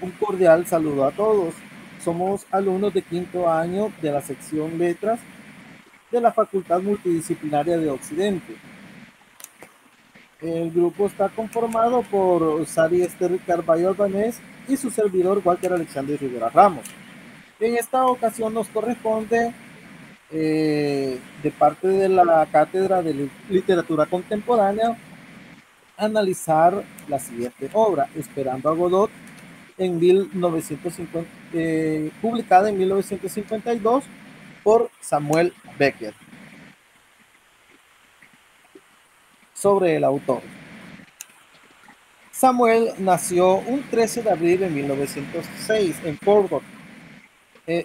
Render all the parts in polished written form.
Un cordial saludo a todos. Somos alumnos de quinto año de la sección Letras de la Facultad Multidisciplinaria de Occidente. El grupo está conformado por Sari Esther Carballo Albanés y su servidor Walter Alexander Rivera Ramos. En esta ocasión nos corresponde, de parte de la Cátedra de Literatura Contemporánea, analizar la siguiente obra, Esperando a Godot, en 1950, publicada en 1952 por Samuel Beckett. Sobre el autor. Samuel nació un 13 de abril de 1906 en Portbot,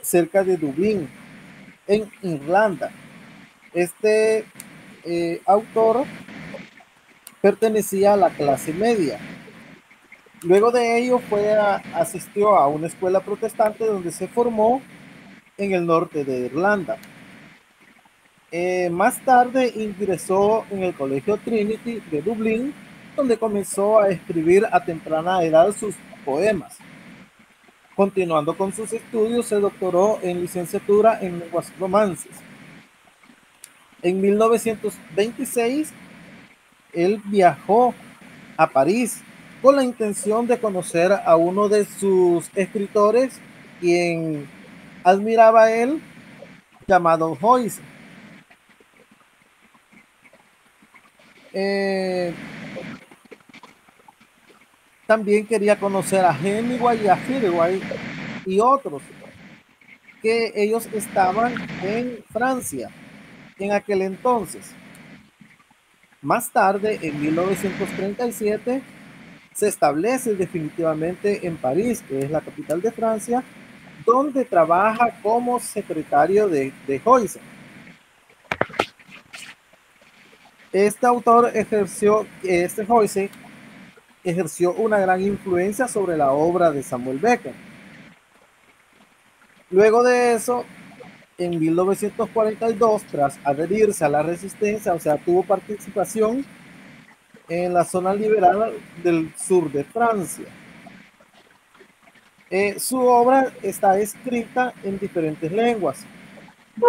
cerca de Dublín, en Irlanda. Este autor pertenecía a la clase media. Luego de ello asistió a una escuela protestante donde se formó en el norte de Irlanda. Más tarde ingresó en el Colegio Trinity de Dublín, donde comenzó a escribir a temprana edad sus poemas. Continuando con sus estudios, se doctoró en licenciatura en lenguas romances. En 1926, él viajó a París con la intención de conocer a uno de sus escritores, quien admiraba a él, llamado Joyce. También quería conocer a Hemingway y a Hemingway y otros, que ellos estaban en Francia en aquel entonces. Más tarde, en 1937, se establece definitivamente en París, que es la capital de Francia, donde trabaja como secretario de Joyce. Este Joyce ejerció una gran influencia sobre la obra de Samuel Beckett. Luego de eso, en 1942, tras adherirse a la resistencia, o sea, tuvo participación en la zona liberal del sur de Francia. Su obra está escrita en diferentes lenguas,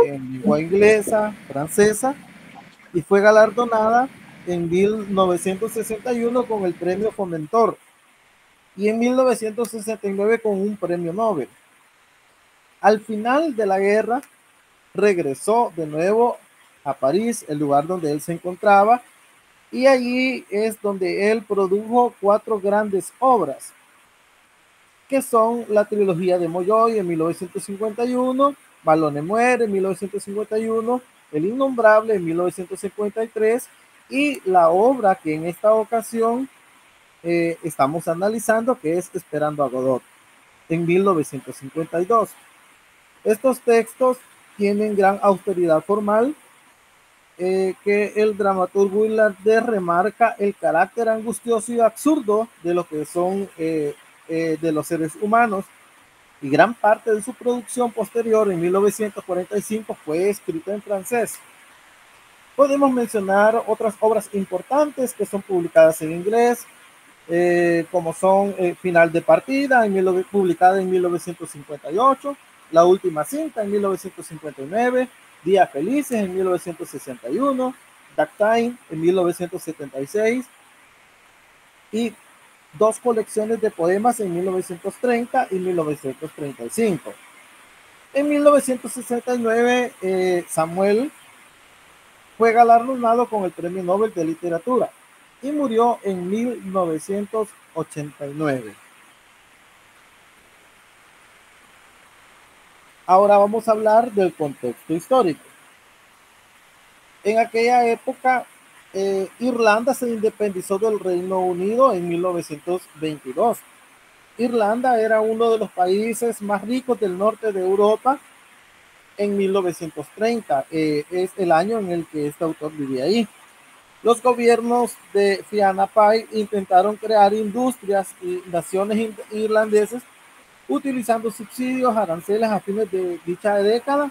en lengua inglesa, francesa, y fue galardonada en 1961 con el premio Fomentor y en 1969 con un premio Nobel. Al final de la guerra, regresó de nuevo a París, el lugar donde él se encontraba, y allí es donde él produjo 4 grandes obras, que son la trilogía de Molloy en 1951, Malone muere en 1951, El Innombrable en 1953 y la obra que en esta ocasión estamos analizando, que es Esperando a Godot, en 1952. Estos textos tienen gran austeridad formal, que el dramaturgo Willard D. remarca el carácter angustioso y absurdo de lo que son de los seres humanos, y gran parte de su producción posterior en 1945 fue escrita en francés. Podemos mencionar otras obras importantes que son publicadas en inglés, como son Final de Partida, publicada en 1958, La Última Cinta en 1959, Días Felices en 1961, Duck Time en 1976 y 2 colecciones de poemas en 1930 y 1935. En 1969, Samuel fue galardonado con el Premio Nobel de Literatura y murió en 1989. Ahora vamos a hablar del contexto histórico. En aquella época, Irlanda se independizó del Reino Unido en 1922. Irlanda era uno de los países más ricos del norte de Europa en 1930. Es el año en el que este autor vivía ahí. Los gobiernos de Fianna Fáil intentaron crear industrias y naciones irlandeses utilizando subsidios, aranceles a fines de dicha década.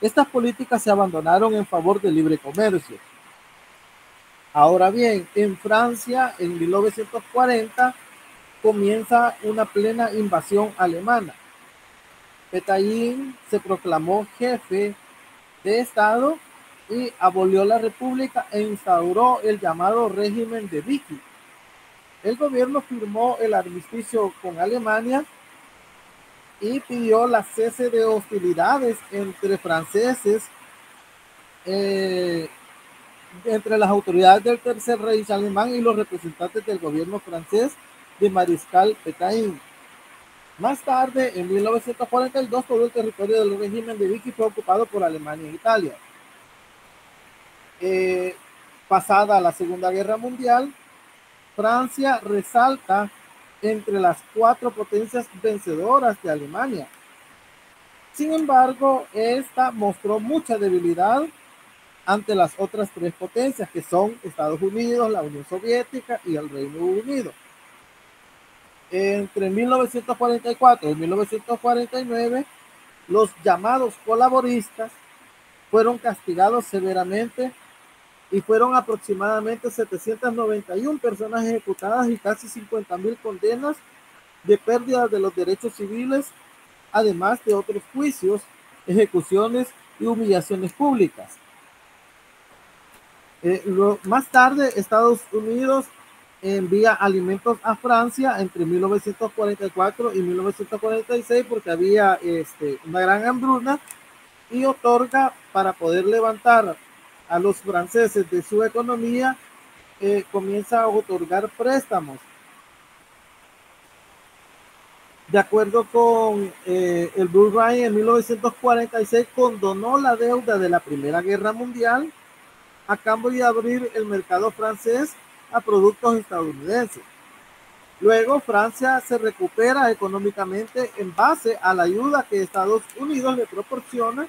Estas políticas se abandonaron en favor del libre comercio. Ahora bien, en Francia, en 1940, comienza una plena invasión alemana. Pétain se proclamó jefe de Estado y abolió la república e instauró el llamado régimen de Vichy. El gobierno firmó el armisticio con Alemania y pidió la cese de hostilidades entre franceses, entre las autoridades del Tercer Reich alemán y los representantes del gobierno francés de Mariscal Pétain. Más tarde, en 1942, todo el territorio del régimen de Vichy fue ocupado por Alemania e Italia. Pasada la Segunda Guerra Mundial, Francia resalta entre las 4 potencias vencedoras de Alemania. Sin embargo, esta mostró mucha debilidad ante las otras 3 potencias, que son Estados Unidos, la Unión Soviética y el Reino Unido. Entre 1944 y 1949, los llamados colaboristas fueron castigados severamente y fueron aproximadamente 791 personas ejecutadas y casi 50.000 condenas de pérdida de los derechos civiles, además de otros juicios, ejecuciones y humillaciones públicas. Más tarde, Estados Unidos envía alimentos a Francia entre 1944 y 1946 porque había una gran hambruna, y otorga, para poder levantar a los franceses de su economía, comienza a otorgar préstamos. De acuerdo con el Bull Ryan, en 1946 condonó la deuda de la Primera Guerra Mundial a cambio de abrir el mercado francés a productos estadounidenses. Luego, Francia se recupera económicamente en base a la ayuda que Estados Unidos le proporciona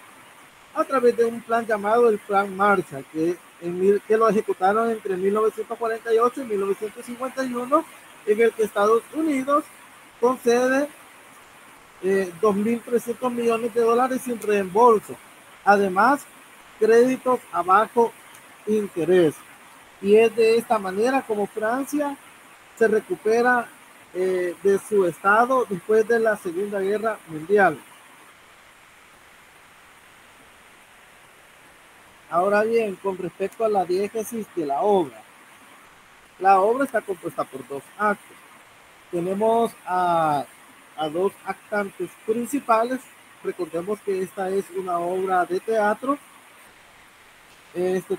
a través de un plan llamado el Plan Marshall, que lo ejecutaron entre 1948 y 1951, en el que Estados Unidos concede 2.300 millones de dólares sin reembolso. Además, créditos a bajo interés. Y es de esta manera como Francia se recupera de su estado después de la Segunda Guerra Mundial. Ahora bien, con respecto a la diégesis de la obra está compuesta por 2 actos. Tenemos a 2 actantes principales. Recordemos que esta es una obra de teatro.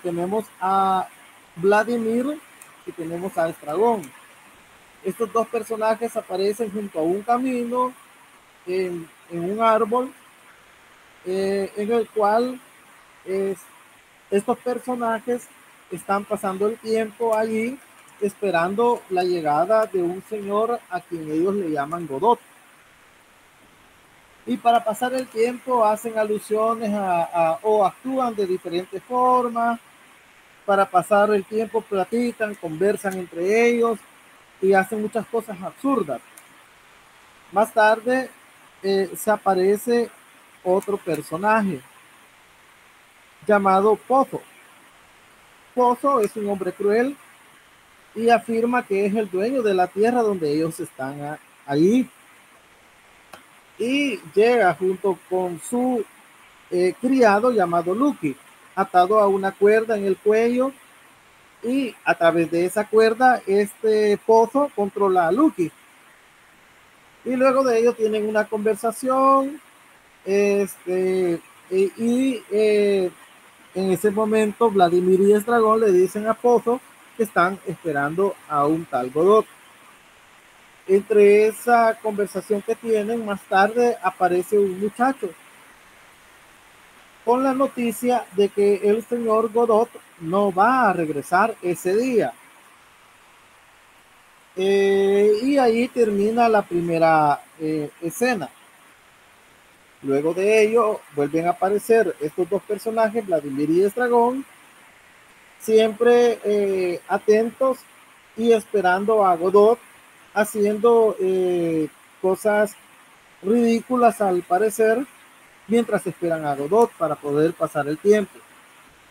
Tenemos a Vladimir y tenemos a Estragón. Estos 2 personajes aparecen junto a un camino, en un árbol, en el cual estos personajes están pasando el tiempo allí esperando la llegada de un señor a quien ellos le llaman Godot. Y para pasar el tiempo hacen alusiones o actúan de diferentes formas. Para pasar el tiempo platican, conversan entre ellos y hacen muchas cosas absurdas. Más tarde se aparece otro personaje llamado Pozo. Pozo es un hombre cruel y afirma que es el dueño de la tierra donde ellos están ahí. Y llega junto con su criado llamado Lucky, atado a una cuerda en el cuello, y a través de esa cuerda este Pozo controla a Lucky. Y luego de ello tienen una conversación, en ese momento Vladimir y Estragón le dicen a Pozo que están esperando a un tal Godot. Entre esa conversación que tienen, más tarde aparece un muchacho con la noticia de que el señor Godot no va a regresar ese día. Y ahí termina la primera escena. Luego de ello vuelven a aparecer estos 2 personajes, Vladimir y Estragón, siempre atentos y esperando a Godot, haciendo cosas ridículas al parecer, mientras esperan a Godot para poder pasar el tiempo.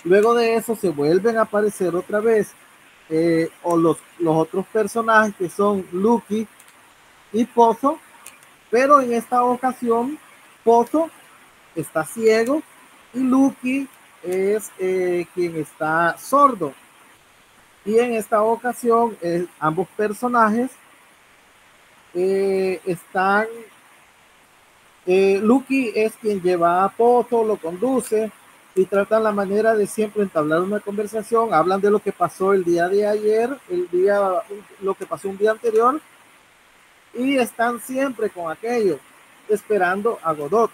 Luego de eso se vuelven a aparecer otra vez los otros personajes, que son Lucky y Pozo, pero en esta ocasión Pozo está ciego y Lucky es quien está sordo. Y en esta ocasión ambos personajes están, Lucky es quien lleva a Pozo, lo conduce y tratan la manera de siempre entablar una conversación, hablan de lo que pasó el día de ayer, lo que pasó un día anterior, y están siempre con aquello, esperando a Godot.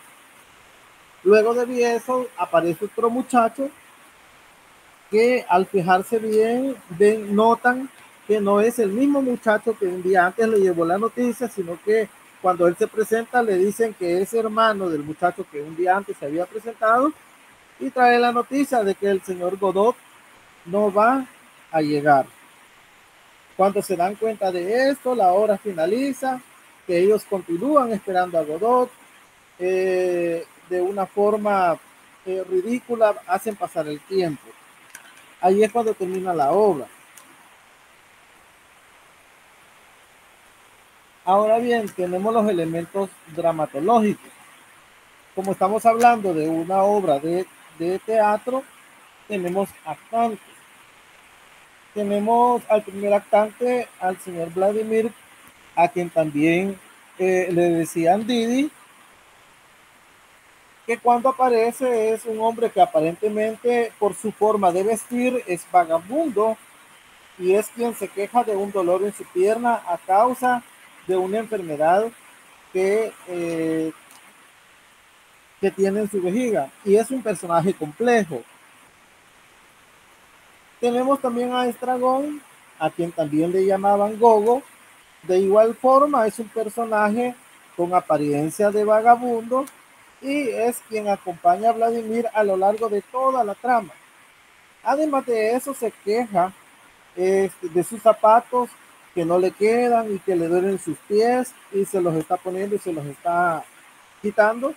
Luego de eso aparece otro muchacho que al fijarse bien notan que no es el mismo muchacho que un día antes le llevó la noticia, sino que cuando él se presenta le dicen que es hermano del muchacho que un día antes se había presentado y trae la noticia de que el señor Godot no va a llegar. Cuando se dan cuenta de esto, la hora finaliza, que ellos continúan esperando a Godot, de una forma ridícula, hacen pasar el tiempo. Ahí es cuando termina la obra. Ahora bien, tenemos los elementos dramatológicos. Como estamos hablando de una obra de teatro, tenemos actantes. Tenemos al primer actante, al señor Vladimir, a quien también le decían Didi, que cuando aparece es un hombre que aparentemente por su forma de vestir es vagabundo y es quien se queja de un dolor en su pierna a causa de una enfermedad que, eh, que tiene en su vejiga, y es un personaje complejo. Tenemos también a Estragón, a quien también le llamaban Gogo. De igual forma es un personaje con apariencia de vagabundo y es quien acompaña a Vladimir a lo largo de toda la trama. Además de eso se queja de sus zapatos que no le quedan y que le duelen sus pies y se los está poniendo y se los está quitando,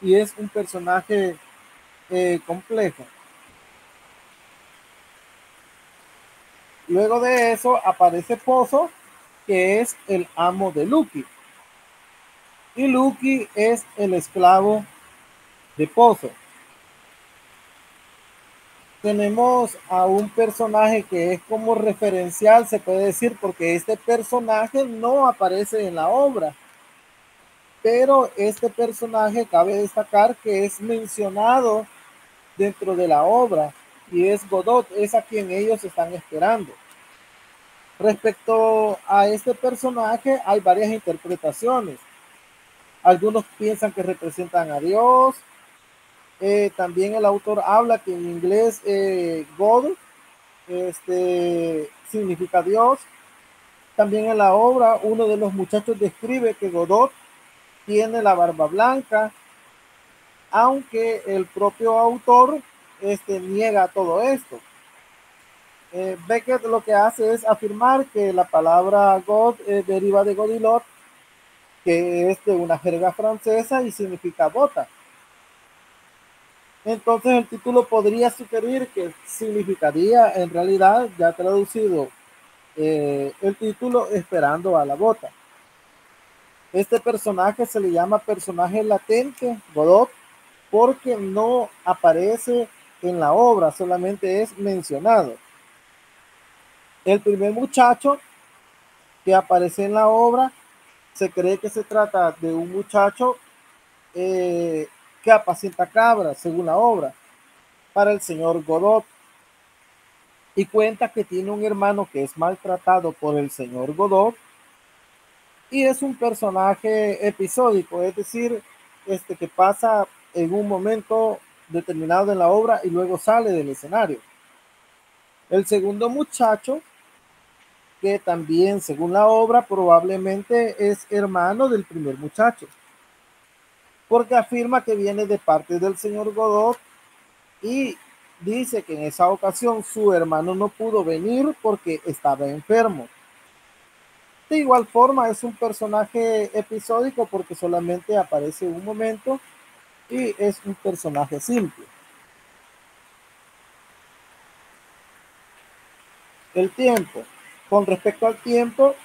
y es un personaje complejo. Luego de eso aparece Pozo, que es el amo de Lucky, y Lucky es el esclavo de Pozo. Tenemos a un personaje que es como referencial, se puede decir, porque este personaje no aparece en la obra, pero este personaje cabe destacar que es mencionado dentro de la obra y es Godot, es a quien ellos están esperando. Respecto a este personaje hay varias interpretaciones. Algunos piensan que representan a Dios. También el autor habla que en inglés God significa Dios. También en la obra uno de los muchachos describe que Godot tiene la barba blanca, aunque el propio autor niega todo esto. Beckett lo que hace es afirmar que la palabra God deriva de Godilot, que es de una jerga francesa y significa bota. Entonces el título podría sugerir que significaría en realidad, ya traducido el título, esperando a la bota. Este personaje se le llama personaje latente, Godot, porque no aparece en la obra, solamente es mencionado. El primer muchacho que aparece en la obra se cree que se trata de un muchacho que apacienta cabras, según la obra, para el señor Godot, y cuenta que tiene un hermano que es maltratado por el señor Godot y es un personaje episódico, es decir, que pasa en un momento determinado de la obra y luego sale del escenario. El segundo muchacho, que también según la obra probablemente es hermano del primer muchacho, porque afirma que viene de parte del señor Godot y dice que en esa ocasión su hermano no pudo venir porque estaba enfermo. De igual forma es un personaje episódico porque solamente aparece un momento y es un personaje simple. El tiempo. Con respecto al tiempo,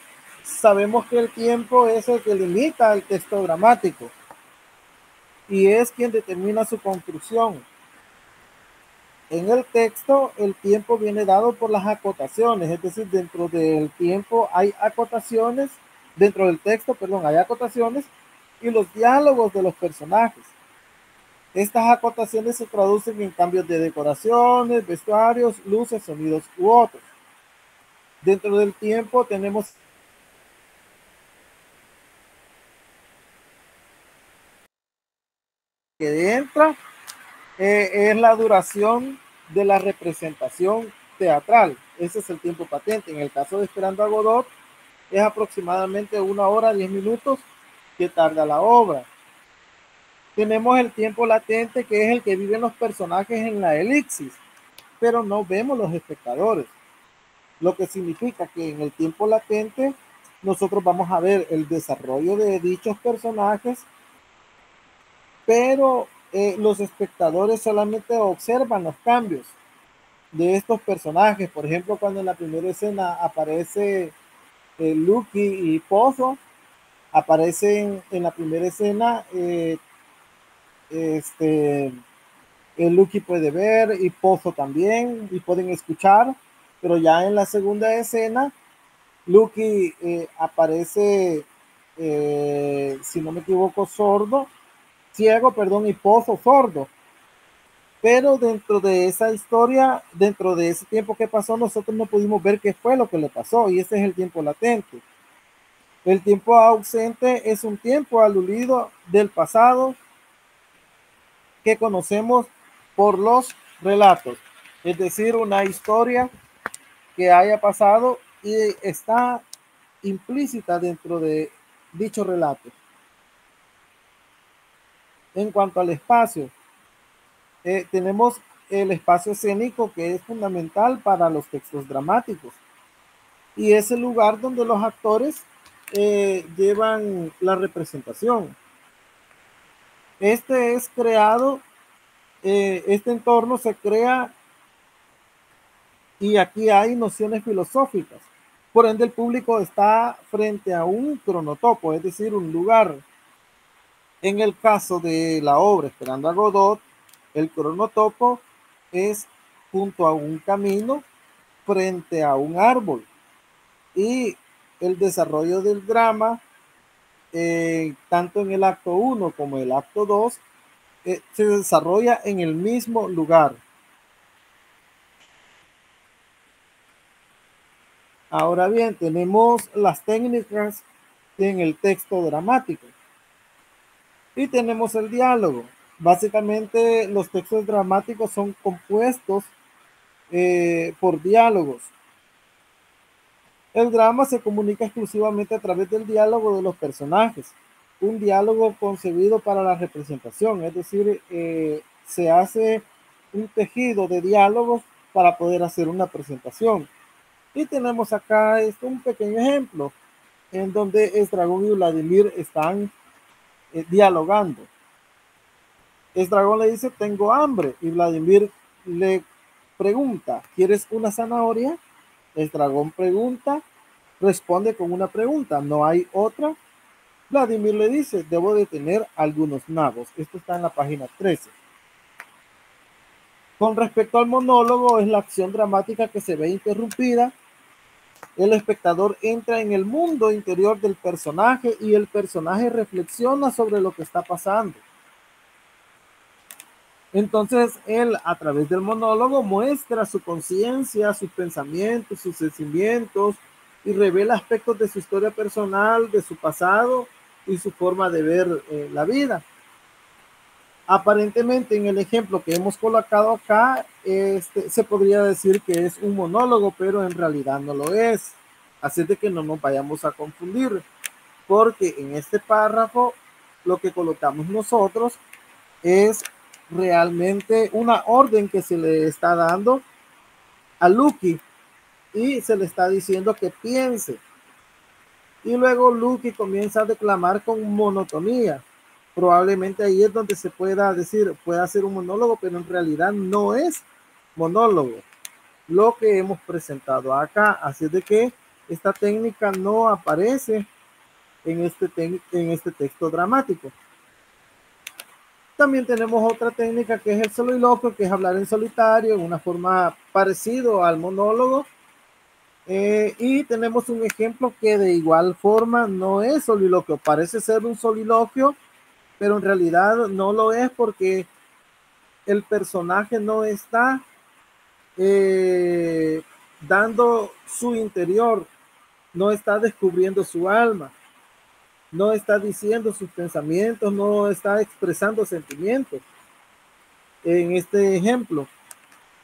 sabemos que el tiempo es el que limita el texto dramático y es quien determina su construcción. En el texto, el tiempo viene dado por las acotaciones, es decir, dentro del tiempo hay acotaciones, dentro del texto, perdón, hay acotaciones y los diálogos de los personajes. Estas acotaciones se traducen en cambios de decoraciones, vestuarios, luces, sonidos u otros. Dentro del tiempo tenemos que entra es la duración de la representación teatral. Ese es el tiempo patente. En el caso de Esperando a Godot, es aproximadamente 1 hora 10 minutos que tarda la obra. Tenemos el tiempo latente, que es el que viven los personajes en la elipsis, pero no vemos los espectadores. Lo que significa que en el tiempo latente nosotros vamos a ver el desarrollo de dichos personajes, pero los espectadores solamente observan los cambios de estos personajes. Por ejemplo, cuando en la primera escena aparece Lucky y Pozo, aparecen en la primera escena Lucky puede ver y Pozo también y pueden escuchar, pero ya en la segunda escena Lucky aparece, si no me equivoco, ciego, perdón, y Pozo sordo. Pero dentro de esa historia, dentro de ese tiempo que pasó, nosotros no pudimos ver qué fue lo que le pasó, y ese es el tiempo latente. El tiempo ausente es un tiempo aludido del pasado que conocemos por los relatos, es decir, una historia que haya pasado y está implícita dentro de dicho relato. En cuanto al espacio, tenemos el espacio escénico, que es fundamental para los textos dramáticos y es el lugar donde los actores llevan la representación. Este es creado, este entorno se crea y aquí hay nociones filosóficas. Por ende, el público está frente a un cronotopo, es decir, un lugar. En el caso de la obra Esperando a Godot, el cronotopo es junto a un camino frente a un árbol. Y el desarrollo del drama, tanto en el acto 1 como el acto 2, se desarrolla en el mismo lugar. Ahora bien, tenemos las técnicas en el texto dramático y tenemos el diálogo. Básicamente, los textos dramáticos son compuestos por diálogos. El drama se comunica exclusivamente a través del diálogo de los personajes, un diálogo concebido para la representación, es decir, se hace un tejido de diálogos para poder hacer una presentación. Y tenemos acá un pequeño ejemplo en donde Estragón y Vladimir están dialogando. Estragón le dice, tengo hambre, y Vladimir le pregunta, ¿quieres una zanahoria? Estragón pregunta, responde con una pregunta, ¿no hay otra? Vladimir le dice, debo de tener algunos nabos. Esto está en la página 13. Con respecto al monólogo, es la acción dramática que se ve interrumpida. El espectador entra en el mundo interior del personaje y el personaje reflexiona sobre lo que está pasando. Entonces, él a través del monólogo muestra su conciencia, sus pensamientos, sus sentimientos y revela aspectos de su historia personal, de su pasado y su forma de ver la vida. Aparentemente, en el ejemplo que hemos colocado acá, se podría decir que es un monólogo, pero en realidad no lo es. Así de que no nos vayamos a confundir, porque en este párrafo lo que colocamos nosotros es realmente una orden que se le está dando a Lucky y se le está diciendo que piense. Y luego Lucky comienza a declamar con monotonía. Probablemente ahí es donde se pueda decir, puede hacer un monólogo, pero en realidad no es monólogo lo que hemos presentado acá. Así de que esta técnica no aparece en este texto dramático. También tenemos otra técnica que es el soliloquio, que es hablar en solitario, en una forma parecido al monólogo. Y tenemos un ejemplo que de igual forma no es soliloquio, parece ser un soliloquio, pero en realidad no lo es porque el personaje no está dando su interior, no está descubriendo su alma, no está diciendo sus pensamientos, no está expresando sentimientos en este ejemplo.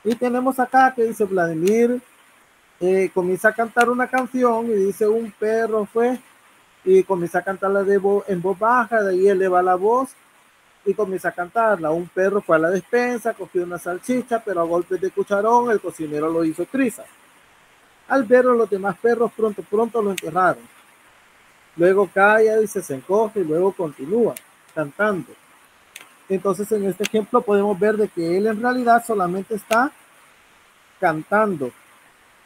Y tenemos acá que dice Vladimir, comienza a cantar una canción y dice un perro fue, y comienza a cantarla en voz baja, de ahí eleva la voz y comienza a cantarla. Un perro fue a la despensa, cogió una salchicha, pero a golpes de cucharón el cocinero lo hizo trizas. Al verlo los demás perros pronto lo enterraron. Luego calla y se encoge y luego continúa cantando. Entonces en este ejemplo podemos ver de que él en realidad solamente está cantando.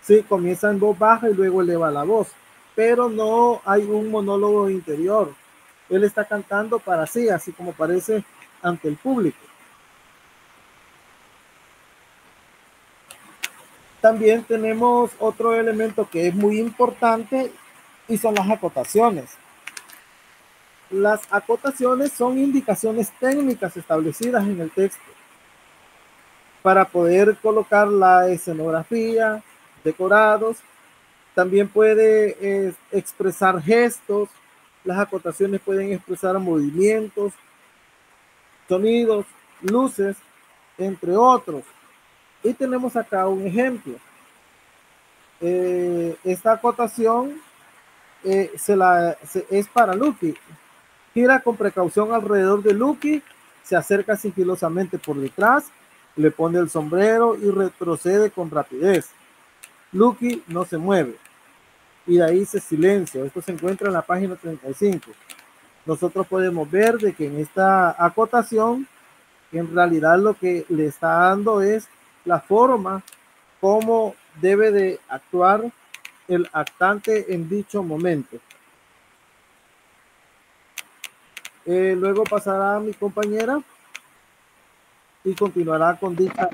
Sí, comienza en voz baja y luego eleva la voz, pero no hay un monólogo interior. Él está cantando para sí, así como parece ante el público. También tenemos otro elemento que es muy importante y son las acotaciones. Las acotaciones son indicaciones técnicas establecidas en el texto para poder colocar la escenografía, decorados. También puede expresar gestos. Las acotaciones pueden expresar movimientos, sonidos, luces, entre otros. Y tenemos acá un ejemplo. Esta acotación es para Lucky. Gira con precaución alrededor de Lucky, se acerca sigilosamente por detrás, le pone el sombrero y retrocede con rapidez. Lucky no se mueve. Y de ahí dice silencio. Esto se encuentra en la página 35. Nosotros podemos ver de que en esta acotación, en realidad lo que le está dando es la forma como debe de actuar el actante en dicho momento. Luego pasará a mi compañera y continuará con dicha.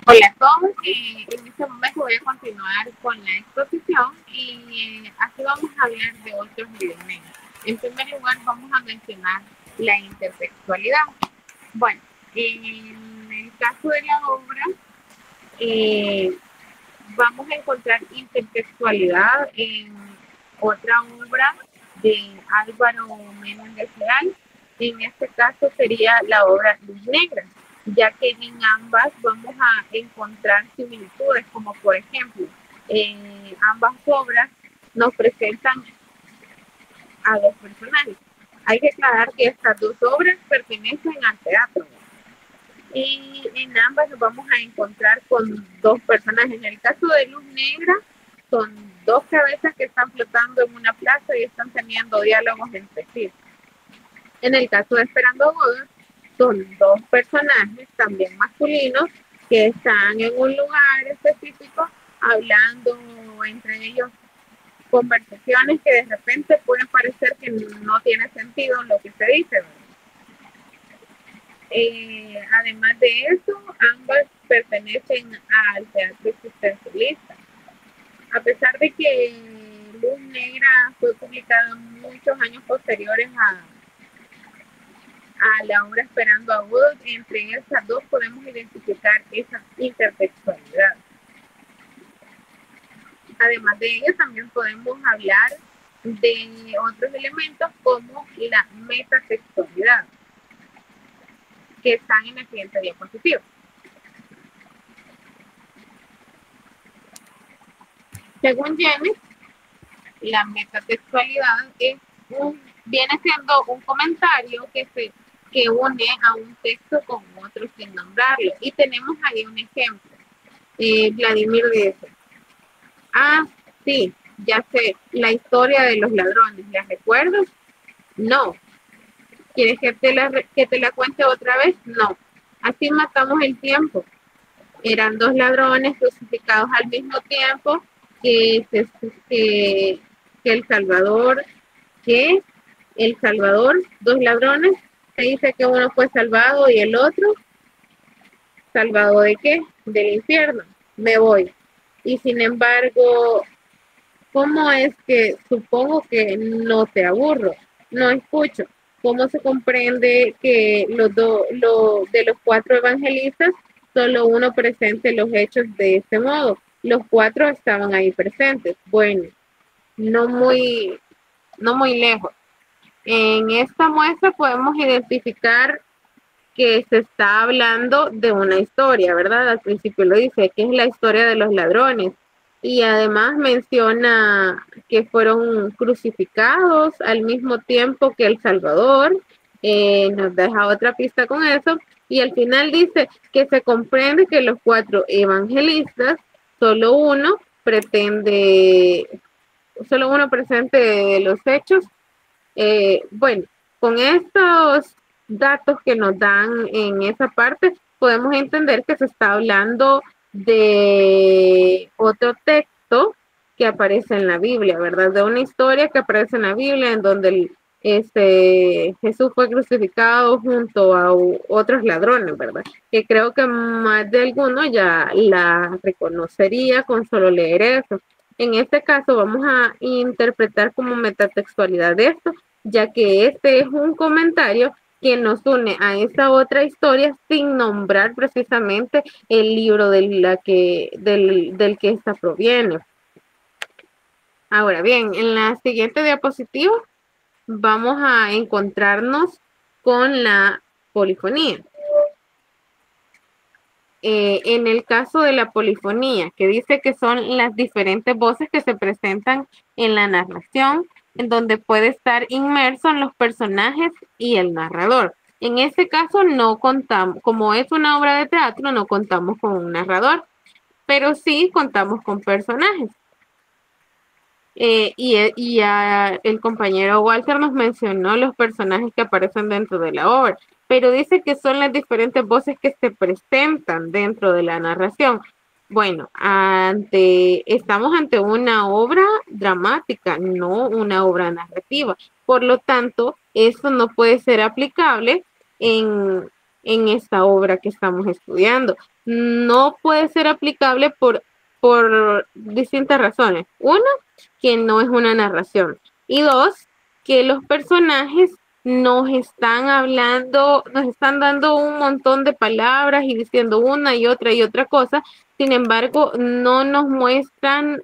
Hola a todos, en este momento voy a continuar con la exposición y aquí vamos a hablar de otros elementos. En primer lugar vamos a mencionar la intertextualidad. Bueno, en el caso de la obra vamos a encontrar intertextualidad en otra obra de Álvaro Menéndez Leal. En este caso sería la obra Luz Negra, ya que en ambas vamos a encontrar similitudes, como por ejemplo, ambas obras nos presentan a dos personajes. Hay que aclarar que estas dos obras pertenecen al teatro y en ambas nos vamos a encontrar con dos personajes. En el caso de Luz Negra, son dos cabezas que están flotando en una plaza y están teniendo diálogos entre sí. En el caso de Esperando Bodas, son dos personajes también masculinos que están en un lugar específico hablando entre ellos conversaciones que de repente pueden parecer que no tiene sentido lo que se dice. Además de eso, ambas pertenecen al teatro existencialista. A pesar de que Luz Negra fue publicada muchos años posteriores a la obra Esperando a Godot, entre esas dos podemos identificar esa intertextualidad. Además de ello, también podemos hablar de otros elementos como la metatextualidad, que están en la siguiente diapositiva. Según James, la metatextualidad viene siendo un comentario que une a un texto con otro sin nombrarlo. Y tenemos ahí un ejemplo. Vladimir dice, sí, ya sé, la historia de los ladrones, ¿la recuerdas? No. ¿Quieres que te la cuente otra vez? No. Así matamos el tiempo. Eran dos ladrones crucificados al mismo tiempo que, que, que El Salvador, que El Salvador, dos ladrones, se dice que uno fue salvado y el otro, ¿salvado de qué? Del infierno. Me voy. Y sin embargo, ¿cómo es que supongo que no te aburro? No escucho. ¿Cómo se comprende que de los cuatro evangelistas, solo uno presente los hechos de este modo? Los cuatro estaban ahí presentes. Bueno, no muy, no muy lejos. En esta muestra podemos identificar que se está hablando de una historia, ¿verdad? Al principio lo dice, que es la historia de los ladrones. Y además menciona que fueron crucificados al mismo tiempo que El Salvador. Nos deja otra pista con eso. Y al final dice que se comprende que los cuatro evangelistas, solo uno pretende, solo uno presente los hechos. Bueno, con estos datos que nos dan en esa parte, podemos entender que se está hablando de otro texto que aparece en la Biblia, ¿verdad? De una historia que aparece en la Biblia en donde Jesús fue crucificado junto a otros ladrones, ¿verdad? Que creo que más de alguno ya la reconocería con solo leer eso. En este caso vamos a interpretar como metatextualidad de esto, ya que este es un comentario que nos une a esa otra historia sin nombrar precisamente el libro del que esta proviene. Ahora bien, en la siguiente diapositiva vamos a encontrarnos con la polifonía. En el caso de la polifonía, que dice que son las diferentes voces que se presentan en la narración, en donde puede estar inmerso en los personajes y el narrador. En este caso no contamos, como es una obra de teatro, no contamos con un narrador, pero sí contamos con personajes. El compañero Walter nos mencionó los personajes que aparecen dentro de la obra, pero dice que son las diferentes voces que se presentan dentro de la narración. Bueno, estamos ante una obra dramática, no una obra narrativa. Por lo tanto, eso no puede ser aplicable en esta obra que estamos estudiando. No puede ser aplicable por distintas razones. Una, que no es una narración. Y dos, que los personajes nos están hablando, nos están dando un montón de palabras y diciendo una y otra cosa. Sin embargo, no nos muestran,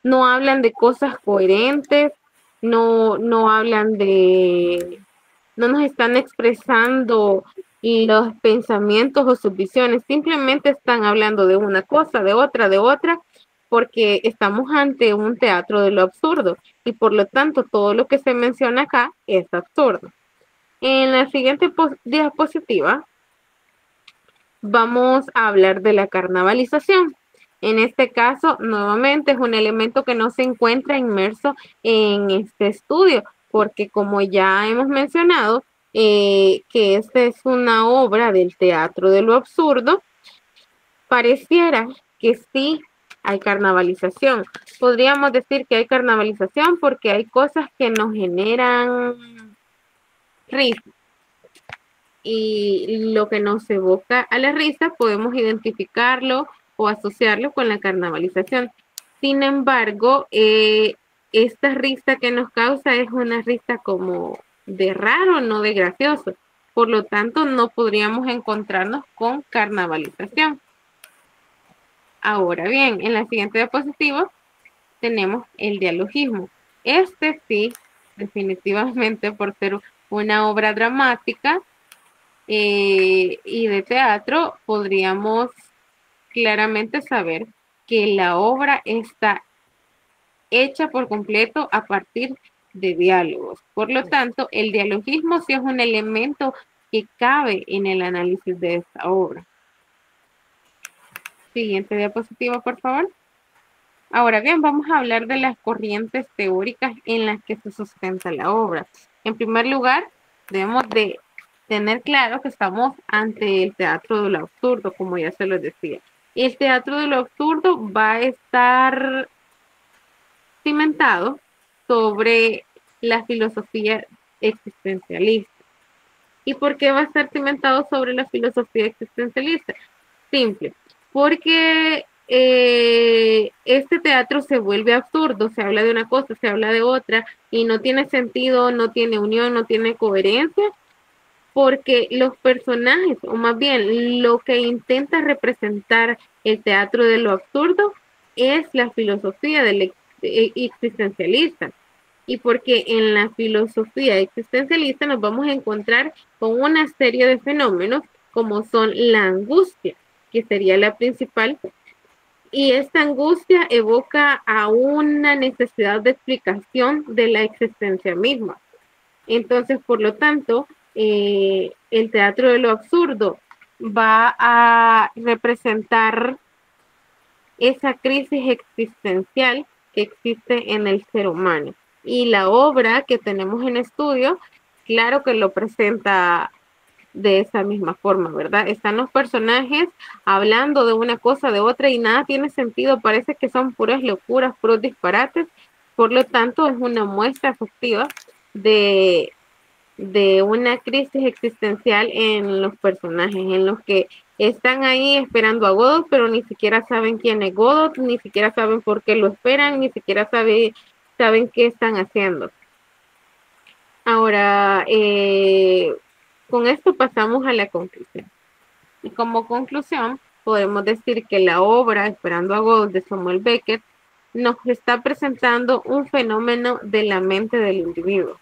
no hablan de cosas coherentes, no hablan no nos están expresando los pensamientos o sus visiones, simplemente están hablando de una cosa, de otra, porque estamos ante un teatro de lo absurdo y por lo tanto todo lo que se menciona acá es absurdo. En la siguiente diapositiva vamos a hablar de la carnavalización. En este caso, nuevamente es un elemento que no se encuentra inmerso en este estudio, porque como ya hemos mencionado, que esta es una obra del teatro de lo absurdo, pareciera que sí hay carnavalización. Podríamos decir que hay carnavalización porque hay cosas que nos generan risa y lo que nos evoca a la risa podemos identificarlo o asociarlo con la carnavalización. Sin embargo, esta risa que nos causa es una risa como de raro, no de gracioso. Por lo tanto, no podríamos encontrarnos con carnavalización. Ahora bien, en la siguiente diapositiva tenemos el dialogismo. Este sí, definitivamente por ser una obra dramática, y de teatro, podríamos claramente saber que la obra está hecha por completo a partir de diálogos. Por lo tanto, el dialogismo sí es un elemento que cabe en el análisis de esta obra. Siguiente diapositiva, por favor. Ahora bien, vamos a hablar de las corrientes teóricas en las que se sustenta la obra. En primer lugar, debemos de tener claro que estamos ante el teatro de lo absurdo, como ya se los decía. El teatro de lo absurdo va a estar cimentado sobre la filosofía existencialista. ¿Y por qué va a estar cimentado sobre la filosofía existencialista? Simple, porque este teatro se vuelve absurdo, se habla de una cosa, se habla de otra, y no tiene sentido, no tiene unión, no tiene coherencia, porque los personajes, o más bien lo que intenta representar el teatro de lo absurdo, es la filosofía del existencialista. Y porque en la filosofía existencialista nos vamos a encontrar con una serie de fenómenos como son la angustia, que sería la principal, y esta angustia evoca a una necesidad de explicación de la existencia misma. Entonces, por lo tanto, el teatro de lo absurdo va a representar esa crisis existencial que existe en el ser humano. Y la obra que tenemos en estudio, claro que lo presenta de esa misma forma, ¿verdad? Están los personajes hablando de una cosa, de otra, y nada tiene sentido, parece que son puras locuras, puros disparates, por lo tanto es una muestra efectiva de, de una crisis existencial en los personajes, en los que están ahí esperando a Godot, pero ni siquiera saben quién es Godot, ni siquiera saben por qué lo esperan, ni siquiera saben qué están haciendo. Ahora, con esto pasamos a la conclusión. Y como conclusión, podemos decir que la obra Esperando a Godot de Samuel Beckett nos está presentando un fenómeno de la mente del individuo.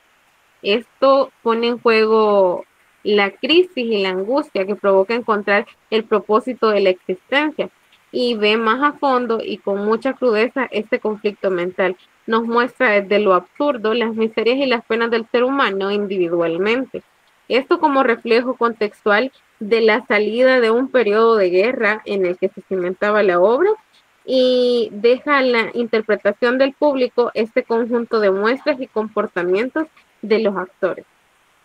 Esto pone en juego la crisis y la angustia que provoca encontrar el propósito de la existencia y ve más a fondo y con mucha crudeza este conflicto mental. Nos muestra desde lo absurdo las miserias y las penas del ser humano individualmente. Esto como reflejo contextual de la salida de un periodo de guerra en el que se cimentaba la obra y deja a la interpretación del público este conjunto de muestras y comportamientos de los actores.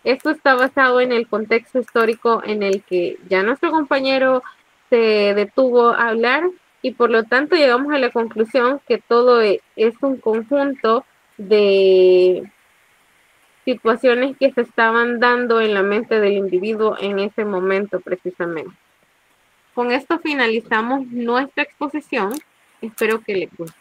Esto está basado en el contexto histórico en el que ya nuestro compañero se detuvo a hablar y por lo tanto llegamos a la conclusión que todo es un conjunto de situaciones que se estaban dando en la mente del individuo en ese momento precisamente. Con esto finalizamos nuestra exposición. Espero que les guste.